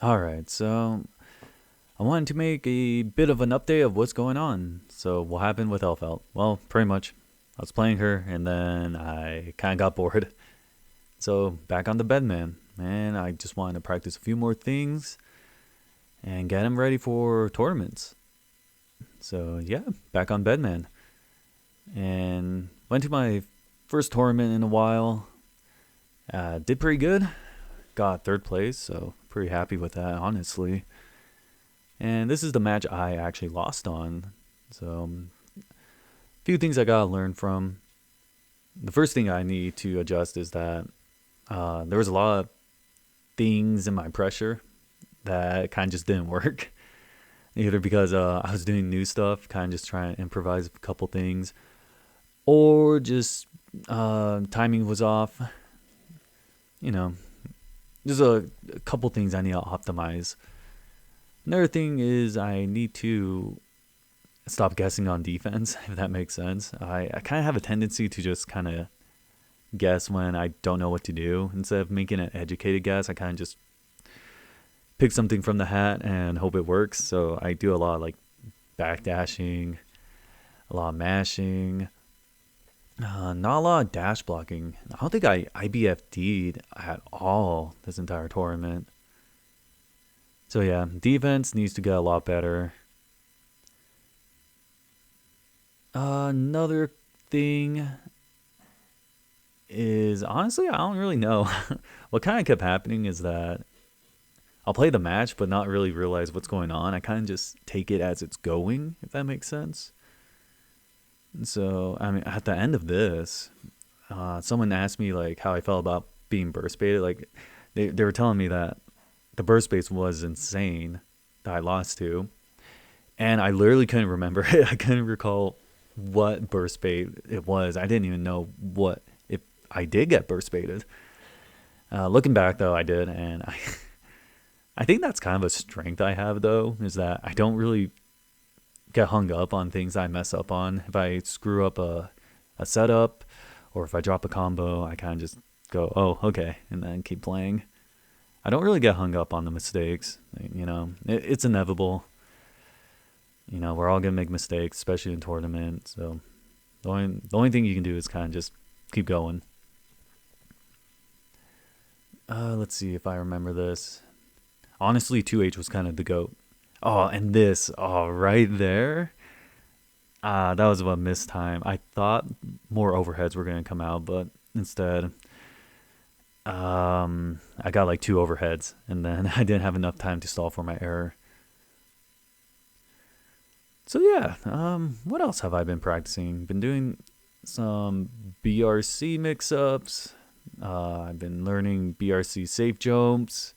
Alright, so I wanted to make a bit of an update of what's going on. So, what happened with Elfelt? Well, pretty much. I was playing her, and then I kind of got bored. So, back on the Bedman. And I just wanted to practice a few more things and get him ready for tournaments. So, yeah, back on Bedman. And went to my first tournament in a while. Did pretty good. Got third place, so pretty happy with that, honestly. And this is the match I actually lost on. So, a few things I gotta learn from. The first thing I need to adjust is that there was a lot of things in my pressure that kind of just didn't work. Either because I was doing new stuff, kind of just trying to improvise a couple things, or just timing was off. You know, there's a couple things I need to optimize. Another thing is I need to stop guessing on defense, if that makes sense. I kind of have a tendency to just kind of guess when I don't know what to do. Instead of making an educated guess, I kind of just pick something from the hat and hope it works. So I do a lot of like backdashing, a lot of mashing, not a lot of dash blocking. I don't think I IBFD'd at all this entire tournament. So yeah, defense needs to get a lot better. Another thing is honestly I don't really know. What kind of kept happening is that I'll play the match but not really realize what's going on. I kind of just take it as it's going, if that makes sense. So I mean, at the end of this, someone asked me like how I felt about being burst baited. Like they were telling me that the burst bait was insane that I lost to, and I literally couldn't remember it. I couldn't recall what burst bait it was. I didn't even know what if I did get burst baited. Looking back though, I did, and I think that's kind of a strength I have though, is that I don't really get hung up on things I mess up on. If I screw up a setup or if I drop a combo, I kind of just go, oh, okay, and then keep playing. I don't really get hung up on the mistakes. It's inevitable. We're all gonna make mistakes, especially in tournament. So the only thing you can do is kind of just keep going. Let's see if I remember this. Honestly, 2H was kind of the GOAT. Oh, and this, right there. That was a missed time. I thought more overheads were gonna come out, but instead, I got like 2 overheads, and then I didn't have enough time to stall for my error. So yeah, what else have I been practicing? Been doing some BRC mix-ups. I've been learning BRC safe jumps.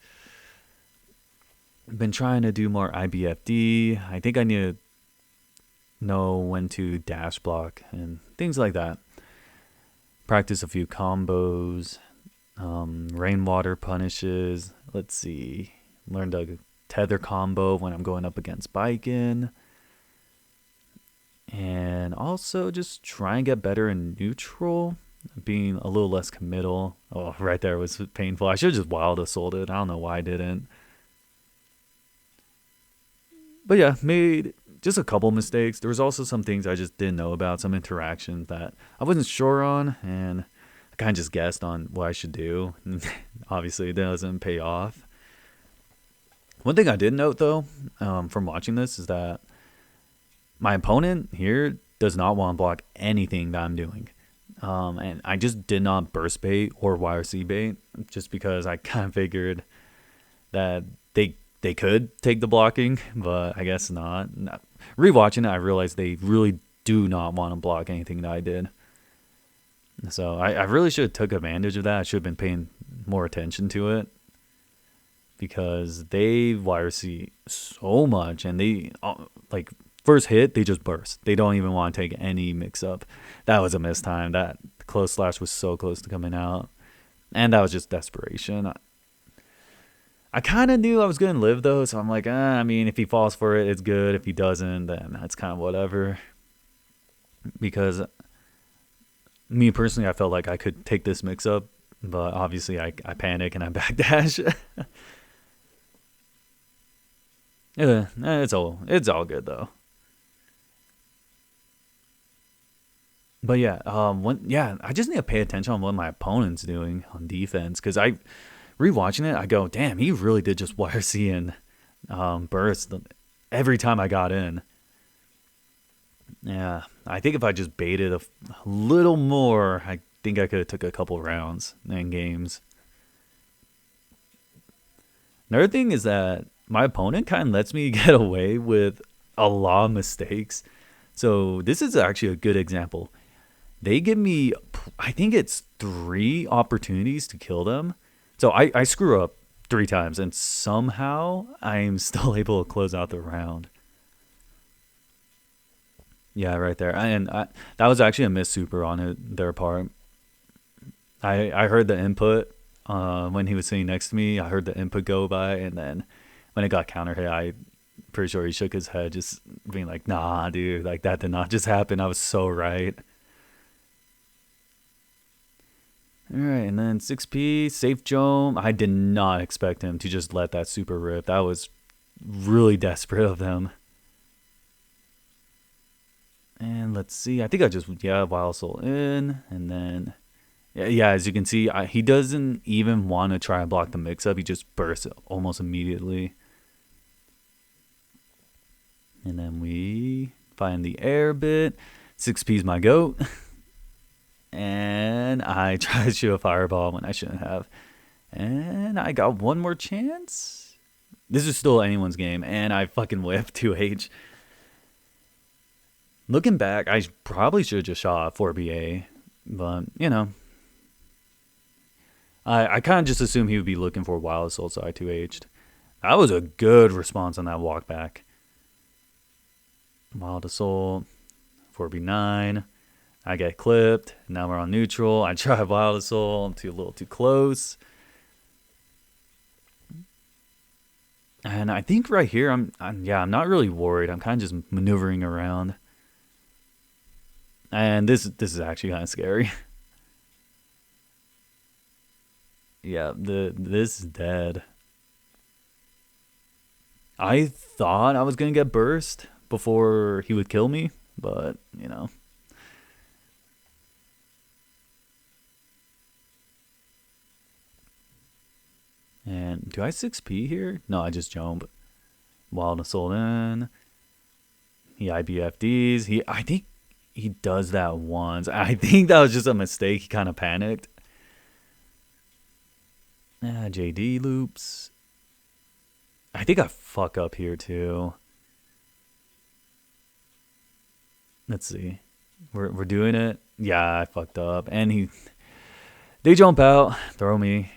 Been trying to do more IBFD. I think I need to know when to dash block and things like that. Practice a few combos. Rainwater punishes. Let's see. Learned a tether combo when I'm going up against Biken. And also just try and get better in neutral. Being a little less committal. Oh, right there was painful. I should have just wild assaulted. I don't know why I didn't. But yeah, made just a couple mistakes. There was also some things I just didn't know about. Some interactions that I wasn't sure on. And I kind of just guessed on what I should do. Obviously, it doesn't pay off. One thing I did note, though, from watching this is that my opponent here does not want to block anything that I'm doing. And I just did not burst bait or YRC bait just because I kind of figured that they could take the blocking, but I guess not. Rewatching it, I realized they really do not want to block anything that I did. So I really should have took advantage of that. I should have been paying more attention to it because they YRC so much, and they like first hit they just burst. They don't even want to take any mix up. That was a missed time. That close slash was so close to coming out, and that was just desperation. I kind of knew I was going to live though, so I'm like, I mean, if he falls for it, it's good. If he doesn't, then that's kind of whatever. Because me personally, I felt like I could take this mix up, but obviously I panic and I backdash. It's all good though. But yeah, I just need to pay attention on what my opponent's doing on defense because I rewatching it, I go, damn, he really did just YRC and burst every time I got in. Yeah, I think if I just baited a little more, I think I could have took a couple rounds in games. Another thing is that my opponent kind of lets me get away with a lot of mistakes. So this is actually a good example. They give me, I think it's 3 opportunities to kill them. So I screw up 3 times, and somehow I'm still able to close out the round. Yeah, right there. That was actually a miss super on their part. I heard the input when he was sitting next to me. I heard the input go by, and then when it got counter hit, I pretty sure he shook his head, just being like, "Nah, dude, like that did not just happen. I was so right." All right, and then 6P safe Jome. I did not expect him to just let that super rip. That was really desperate of them. And let's see. I think I just Wild Soul in, and then yeah. As you can see, he doesn't even want to try and block the mix up. He just bursts almost immediately. And then we find the air bit. 6P's my goat. And I try to shoot a fireball when I shouldn't have. And I got one more chance. This is still anyone's game. And I fucking whipped 2H. Looking back, I probably should have just shot 4BA. But, I kind of just assumed he would be looking for Wild Assault, so I 2H'd. That was a good response on that walk back. Wild Assault, 4B9. I get clipped. Now we're on neutral. I try Wild Assault. I'm a little too close. And I think right here, I'm not really worried. I'm kind of just maneuvering around. And this is actually kind of scary. Yeah, this is dead. I thought I was gonna get burst before he would kill me, but And do I 6P here? No, I just jump. Wild Assault in. He IBFDs. I think he does that once. I think that was just a mistake. He kind of panicked. JD loops. I think I fuck up here too. Let's see. We're doing it. Yeah, I fucked up. And they jump out, throw me.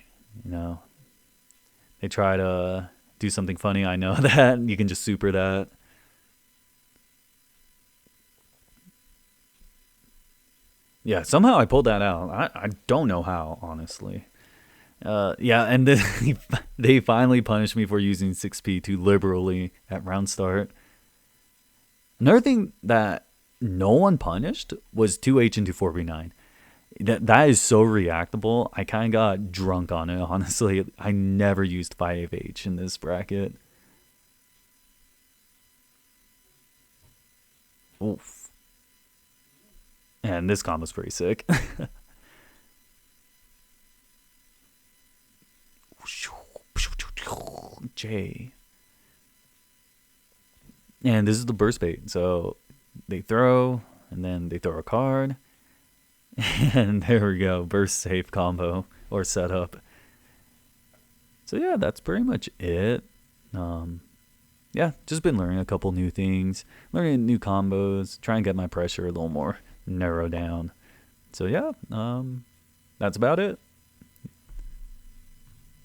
They try to do something funny. I know that. You can just super that. Yeah, somehow I pulled that out. I don't know how, honestly. And then they finally punished me for using 6P too liberally at round start. Another thing that no one punished was 2H into 4B9. That is so reactable. I kind of got drunk on it, honestly. I never used 5H in this bracket. Oof. And this combo's pretty sick. J. And this is the burst bait. So they throw, and then they throw a card. And there we go. Burst safe combo or setup. So yeah, that's pretty much it. Just been learning a couple new things, learning new combos, trying to get my pressure a little more narrowed down. So yeah, that's about it.